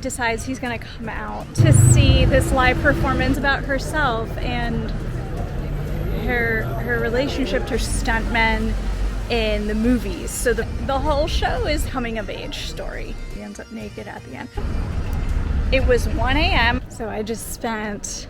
decides he's going to come out to see this live performance about herself and her relationship to stuntmen in the movies. So the whole show is coming of age story. He ends up naked at the end. It was 1 a.m. so I just spent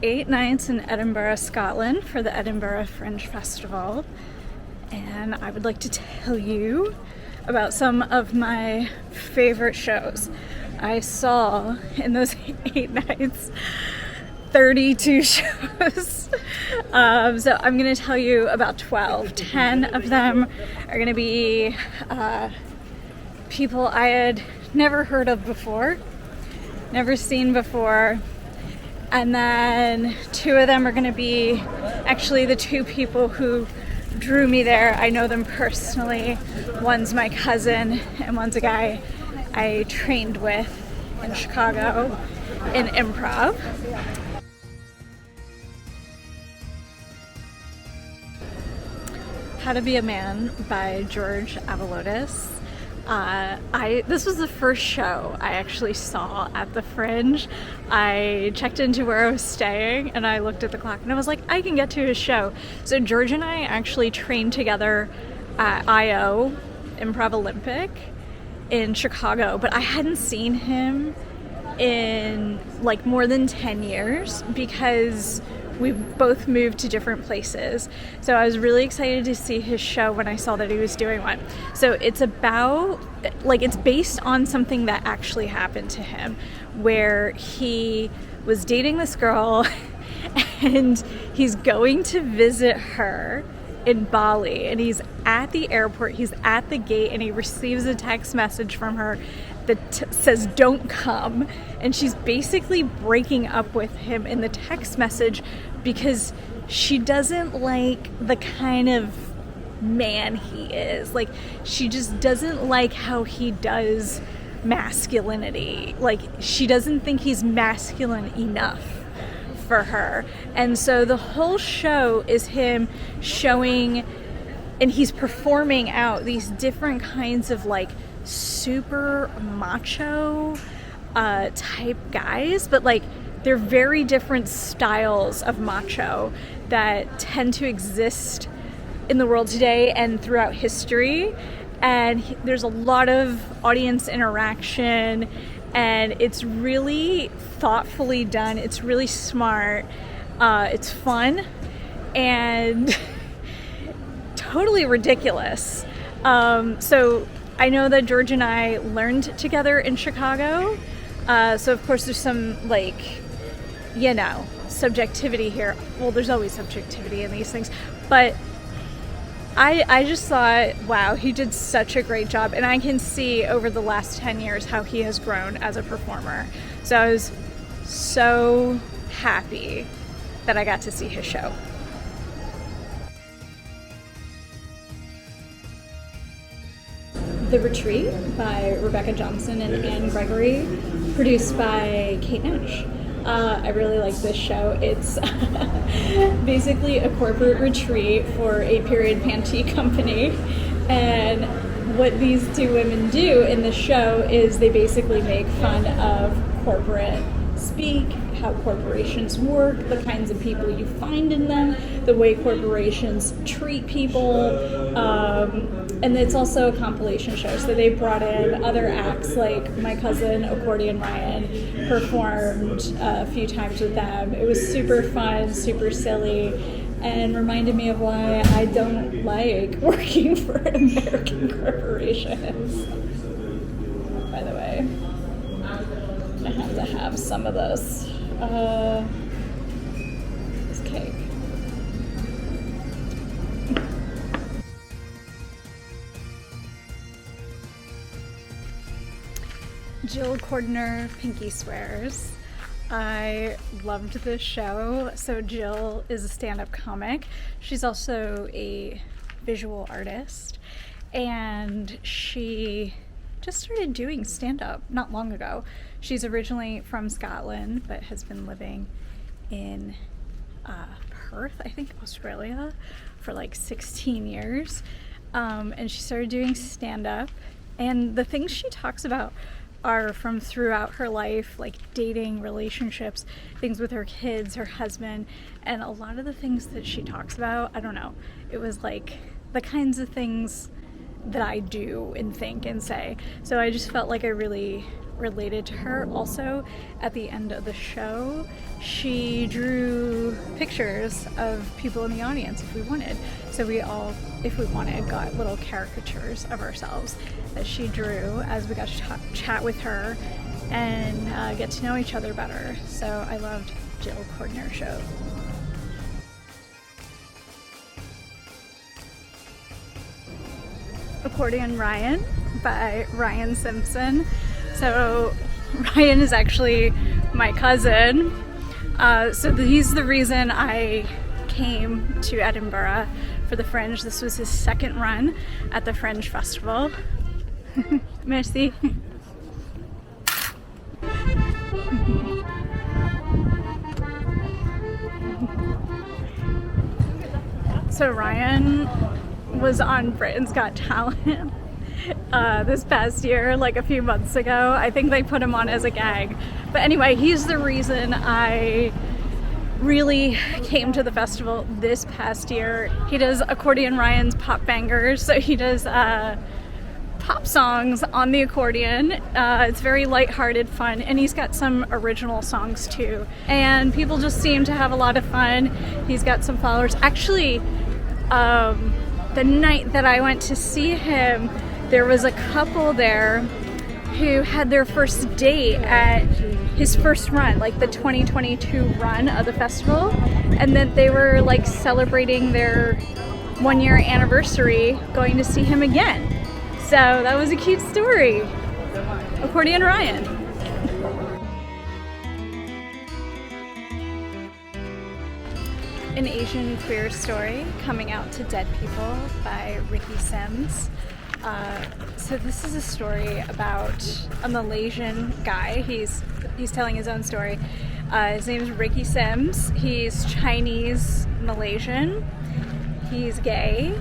8 nights in Edinburgh, Scotland for the Edinburgh Fringe Festival, and I would like to tell you about some of my favorite shows. I saw in those 8 nights 32 shows. So I'm going to tell you about 12. 10 of them are going to be people I had never heard of before, never seen before. And then 2 of them are going to be actually the 2 people who drew me there. I know them personally. One's my cousin and one's a guy I trained with in Chicago in improv. How to Be a Man by George Aivaliotis. This was the first show I actually saw at the Fringe. I checked into where I was staying and I looked at the clock and I was like, I can get to his show. So George and I actually trained together at IO, Improv Olympic, in Chicago, but I hadn't seen him in like more than 10 years because we both moved to different places. So I was really excited to see his show when I saw that he was doing one. So it's about, like, it's based on something that actually happened to him, where he was dating this girl and he's going to visit her in Bali, and he's at the airport, he's at the gate, and he receives a text message from her that says don't come, and she's basically breaking up with him in the text message because she doesn't like the kind of man he is. Like, she just doesn't like how he does masculinity. Like, she doesn't think he's masculine enough for her. And so the whole show is him showing, and he's performing out these different kinds of like super macho type guys, but like they're very different styles of macho that tend to exist in the world today and throughout history. And there's a lot of audience interaction, and it's really thoughtfully done. It's really smart. It's fun and totally ridiculous. So I know that George and I learned together in Chicago. So of course there's some, like, you know, subjectivity here. Well, there's always subjectivity in these things, but I just thought, wow, he did such a great job. And I can see over the last 10 years how he has grown as a performer. So I was so happy that I got to see his show. The Retreat by Rebekka Johnson and Anne Gregory, produced by Kate Nash. I really like this show. It's basically a corporate retreat for a period panty company, and what these 2 women do in the show is they basically make fun of corporate speak, how corporations work, the kinds of people you find in them, the way corporations treat people, and it's also a compilation show. So they brought in other acts, like my cousin Accordion Ryan performed a few times with them. It was super fun, super silly, and reminded me of why I don't like working for American corporations. By the way, I have to have some of this cake. Gill, Cordiner, Pinky Swears. I loved this show. So Gill is a stand-up comic. She's also a visual artist, and she just started doing stand-up not long ago. She's originally from Scotland, but has been living in Perth, I think, Australia, for like 16 years. And she started doing stand-up. And the things she talks about are from throughout her life, like dating, relationships, things with her kids, her husband, and a lot of the things that she talks about, I don't know, it was like the kinds of things that I do and think and say. So I just felt like I really related to her. Also, at the end of the show, she drew pictures of people in the audience if we wanted. So we all, if we wanted, got little caricatures of ourselves that she drew as we got to chat with her and get to know each other better. So I loved Gill Cordiner show. Accordion Ryan by Ryan Simpson. So Ryan is actually my cousin. So he's the reason I came to Edinburgh for the Fringe. This was his second run at the Fringe Festival. Merci. So Ryan was on Britain's Got Talent this past year, like a few months ago. I think they put him on as a gag. But anyway, he's the reason I really came to the festival this past year. He does Accordion Ryan's pop bangers, so he does pop songs on the accordion. It's very lighthearted, fun, and he's got some original songs too. And people just seem to have a lot of fun. He's got some followers. Actually, the night that I went to see him, there was a couple there who had their first date at his first run, like the 2022 run of the festival, and then they were like celebrating their 1-year anniversary going to see him again. So that was a cute story. Accordion Ryan. An Asian queer story, Coming Out to Dead People by Ricky Sims. So this is a story about a Malaysian guy. He's telling his own story. His name is Ricky Sims. He's Chinese Malaysian. He's gay,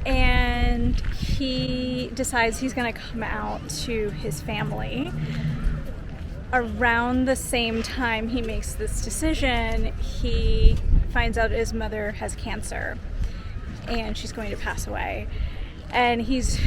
and he decides he's going to come out to his family. Around the same time he makes this decision, he finds out his mother has cancer and she's going to pass away. And he's,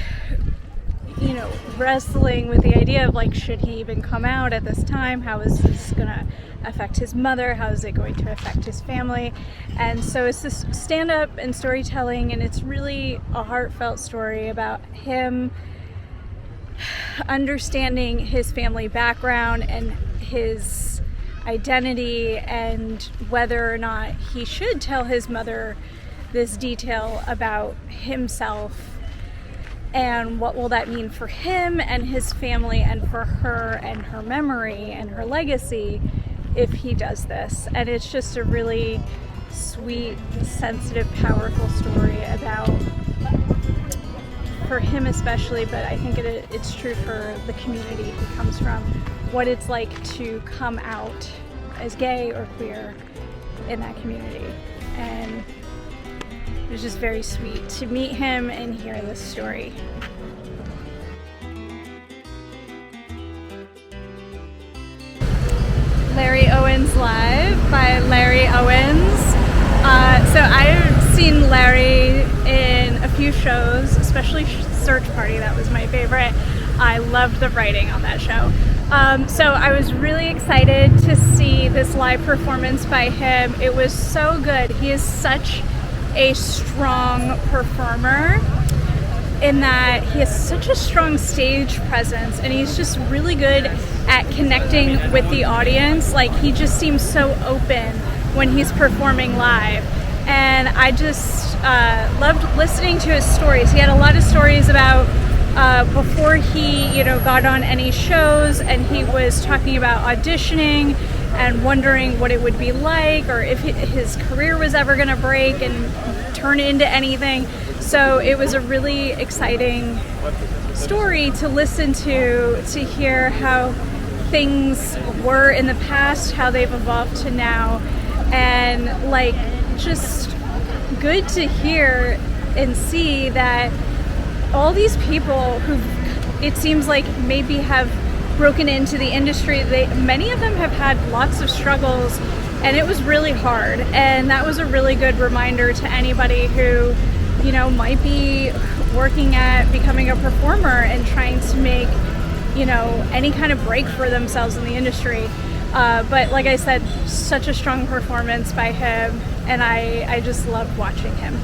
wrestling with the idea of like, should he even come out at this time? How is this going to affect his mother? How is it going to affect his family? And so it's this stand-up and storytelling, and it's really a heartfelt story about him understanding his family background and his identity, and whether or not he should tell his mother this detail about himself, and what will that mean for him and his family and for her and her memory and her legacy if he does this. And it's just a really sweet, sensitive, powerful story about, for him especially, but I think it's true for the community he comes from, what it's like to come out as gay or queer in that community. And it was just very sweet to meet him and hear this story. Larry Owens Live by Larry Owens. So I've seen Larry in a few shows, especially Search Party. That was my favorite. I loved the writing on that show. So I was really excited to see this live performance by him. It was so good. He is such a strong performer in that he has such a strong stage presence, and he's just really good at connecting with the audience. Like, he just seems so open when he's performing live, and I just loved listening to his stories. He had a lot of stories about before he got on any shows, and he was talking about auditioning and wondering what it would be like, or if his career was ever going to break and turn into anything. So it was a really exciting story to listen to hear how things were in the past, how they've evolved to now, and like, just good to hear and see that all these people who it seems like maybe have broken into the industry. Many of them have had lots of struggles, and it was really hard. And that was a really good reminder to anybody who, you know, might be working at becoming a performer and trying to make, you know, any kind of break for themselves in the industry. But like I said, such a strong performance by him, and I just loved watching him.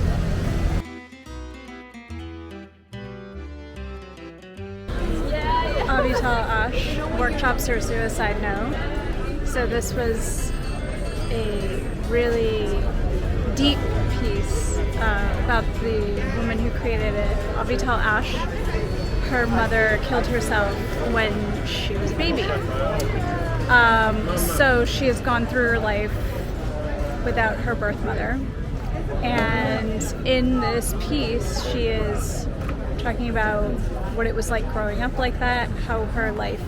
Avital Ash, Workshops or Suicide Note. So this was a really deep piece about the woman who created it. Avital Ash, her mother killed herself when she was a baby. So she has gone through her life without her birth mother. And in this piece, she is talking about what it was like growing up like that, how her life,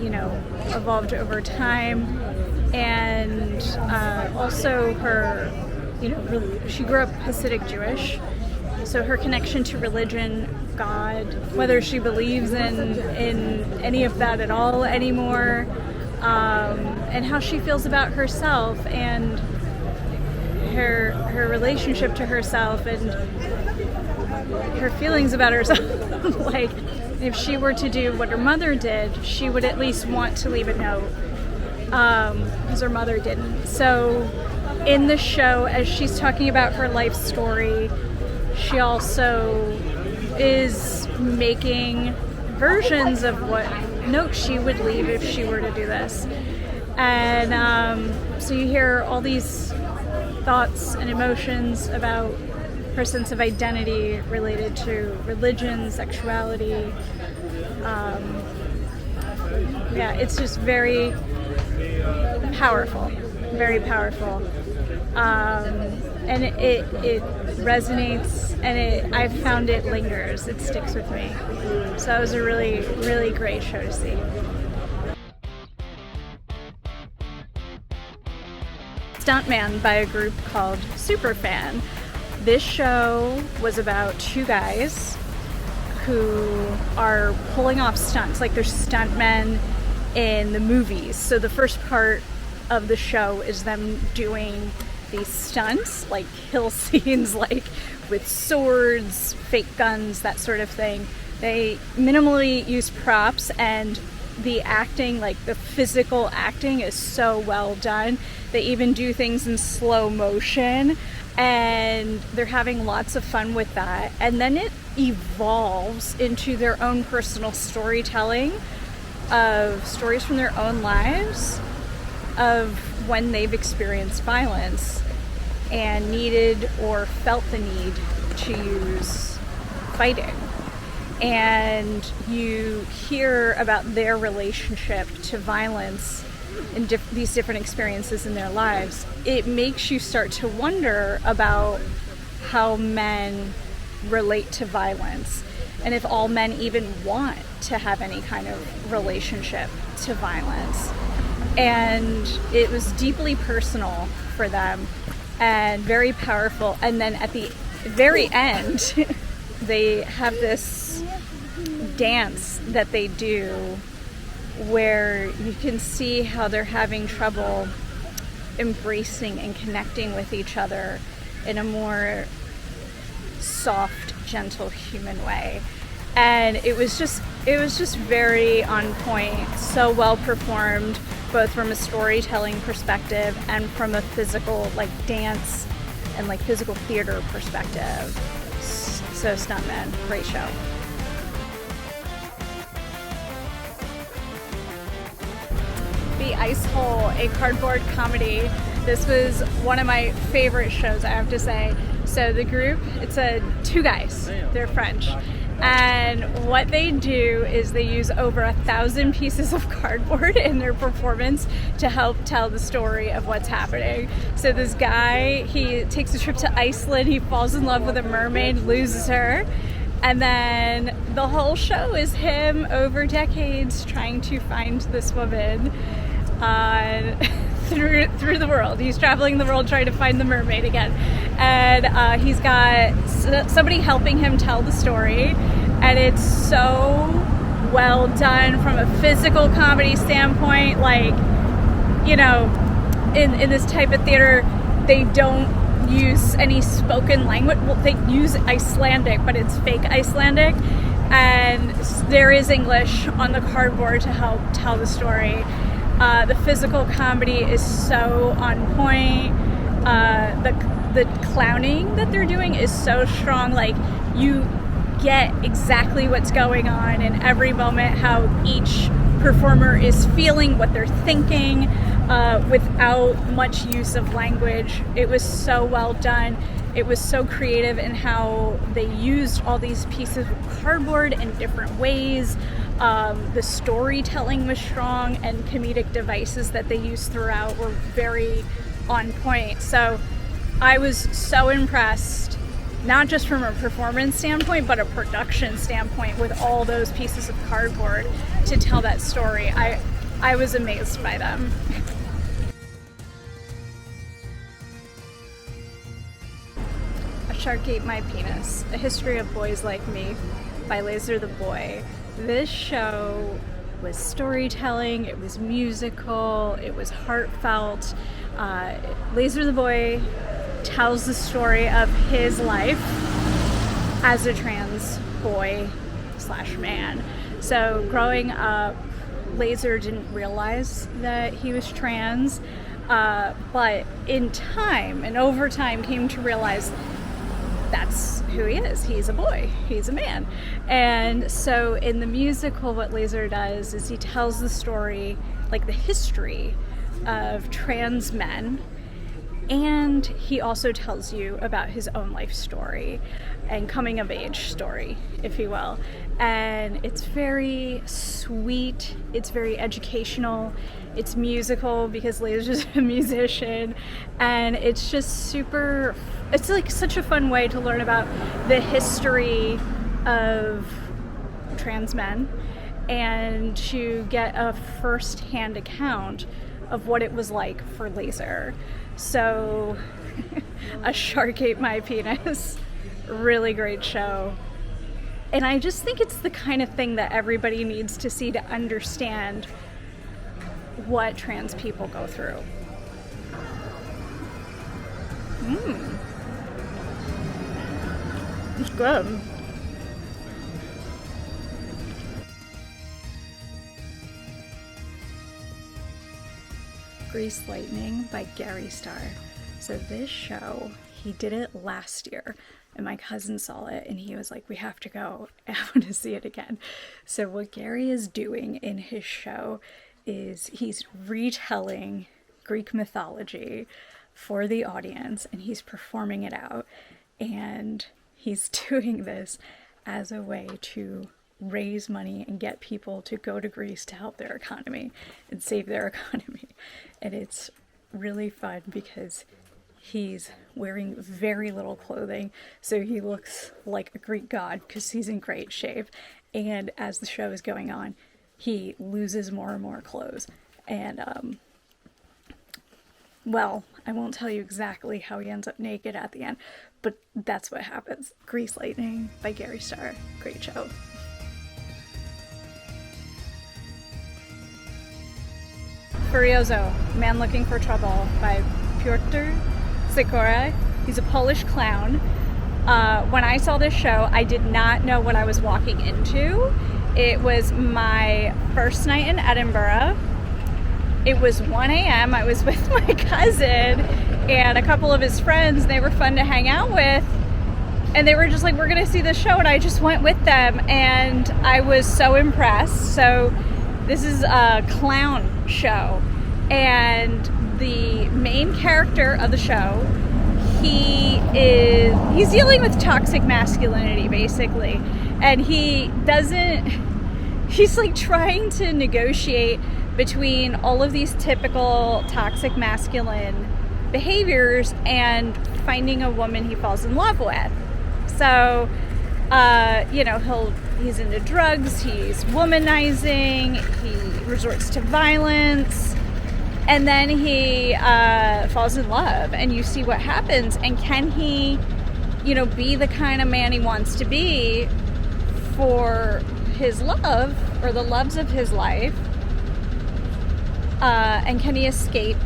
you know, evolved over time, and also her, you know, she grew up Hasidic Jewish, so her connection to religion, God, whether she believes in any of that at all anymore, and how she feels about herself and her relationship to herself and her feelings about herself. Like, if she were to do what her mother did, she would at least want to leave a note, because her mother didn't. So in the show, as she's talking about her life story, she also is making versions of what notes she would leave if she were to do this. And so you hear all these thoughts and emotions about her sense of identity related to religion, sexuality. Yeah, it's just very powerful, very powerful. And it resonates, and I found it lingers, it sticks with me. So it was a really, really great show to see. Stuntman by a group called Superfan. This show was about two guys who are pulling off stunts, like they're stuntmen in the movies. So the first part of the show is them doing these stunts, like kill scenes, like with swords, fake guns, that sort of thing. They minimally use props, and the acting, like the physical acting, is so well done. They even do things in slow motion, and they're having lots of fun with that. And then it evolves into their own personal storytelling of stories from their own lives of when they've experienced violence and needed or felt the need to use fighting. And you hear about their relationship to violence in these different experiences in their lives. It makes you start to wonder about how men relate to violence, and if all men even want to have any kind of relationship to violence. And it was deeply personal for them and very powerful. And then at the very end, they have this dance that they do where you can see how they're having trouble embracing and connecting with each other in a more soft, gentle, human way. And it was just very on point, so well performed, both from a storytelling perspective and from a physical, like dance and like physical theater perspective. So Stuntman, great show. The Ice Hole, a cardboard comedy. This was one of my favorite shows, I have to say. So the group, it's two guys, they're French. And what they do is they use over 1,000 pieces of cardboard in their performance to help tell the story of what's happening. So this guy, he takes a trip to Iceland, he falls in love with a mermaid, loses her, and then the whole show is him over decades trying to find this woman through the world. He's traveling the world trying to find the mermaid again. And he's got somebody helping him tell the story. And it's so well done from a physical comedy standpoint. Like, you know, in this type of theater, they don't use any spoken language. Well, they use Icelandic, but it's fake Icelandic, and there is English on the cardboard to help tell the story. The physical comedy is so on point. The clowning that they're doing is so strong. Like, you get exactly what's going on in every moment, how each performer is feeling, what they're thinking, without much use of language. It was so well done. It was so creative in how they used all these pieces of cardboard in different ways. The storytelling was strong, and comedic devices that they used throughout were very on point. So I was so impressed, not just from a performance standpoint, but a production standpoint, with all those pieces of cardboard to tell that story. I was amazed by them. A Shark Ate My Penis, A History of Boys Like Me by Laser the Boy. This show was storytelling, it was musical, it was heartfelt. Laser the Boy tells the story of his life as a trans boy / man. So growing up, Laser didn't realize that he was trans, but in time and over time came to realize that's who he is. He's a boy, he's a man. And so in the musical, what Laser does is he tells the story, like the history of trans men, and he also tells you about his own life story and coming of age story, if you will. And it's very sweet, it's very educational, it's musical because Laser's a musician, and it's just super, it's like such a fun way to learn about the history of trans men and to get a first-hand account of what it was like for Laser. So, A Shark Ate My Penis. Really great show. And I just think it's the kind of thing that everybody needs to see to understand what trans people go through. It's good. Grease Lightning by Garry Starr. So this show, he did it last year, and my cousin saw it and he was like, we have to go, I want to see it again. So what Garry is doing in his show is he's retelling Greek mythology for the audience, and he's performing it out, and he's doing this as a way to raise money and get people to go to Greece to help their economy and save their economy. And it's really fun because he's wearing very little clothing, so he looks like a Greek god because he's in great shape. And as the show is going on, he loses more and more clothes. And well, I won't tell you exactly how he ends up naked at the end, but that's what happens. Grease Lightning by Garry Starr. Great show. Furiozo, Man Looking for Trouble by Piotr, Sikora. He's a Polish clown. When I saw this show, I did not know what I was walking into. It was my first night in Edinburgh. It was 1 a.m. I was with my cousin and a couple of his friends. They were fun to hang out with. And they were just like, we're going to see this show. And I just went with them. And I was so impressed. So this is a clown show, and the main character of the show, he's dealing with toxic masculinity basically, and he's like trying to negotiate between all of these typical toxic masculine behaviors and finding a woman he falls in love with. So he's into drugs, he's womanizing, he resorts to violence, and then he falls in love, and you see what happens. And can he, be the kind of man he wants to be for his love, or the loves of his life, and can he escape,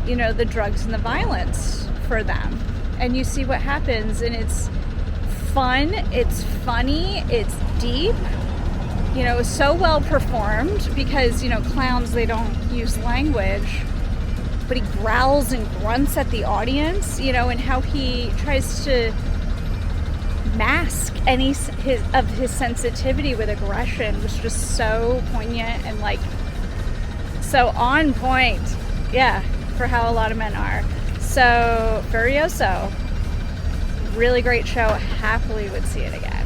you know, the drugs and the violence for them? And you see what happens, and it's fun, it's funny, it's deep, you know, so well performed, because, you know, clowns, they don't use language, but he growls and grunts at the audience, you know, and how he tries to mask any of his sensitivity with aggression was just so poignant and like so on point, yeah, for how a lot of men are. So Furiozo, really great show. Happily would see it again.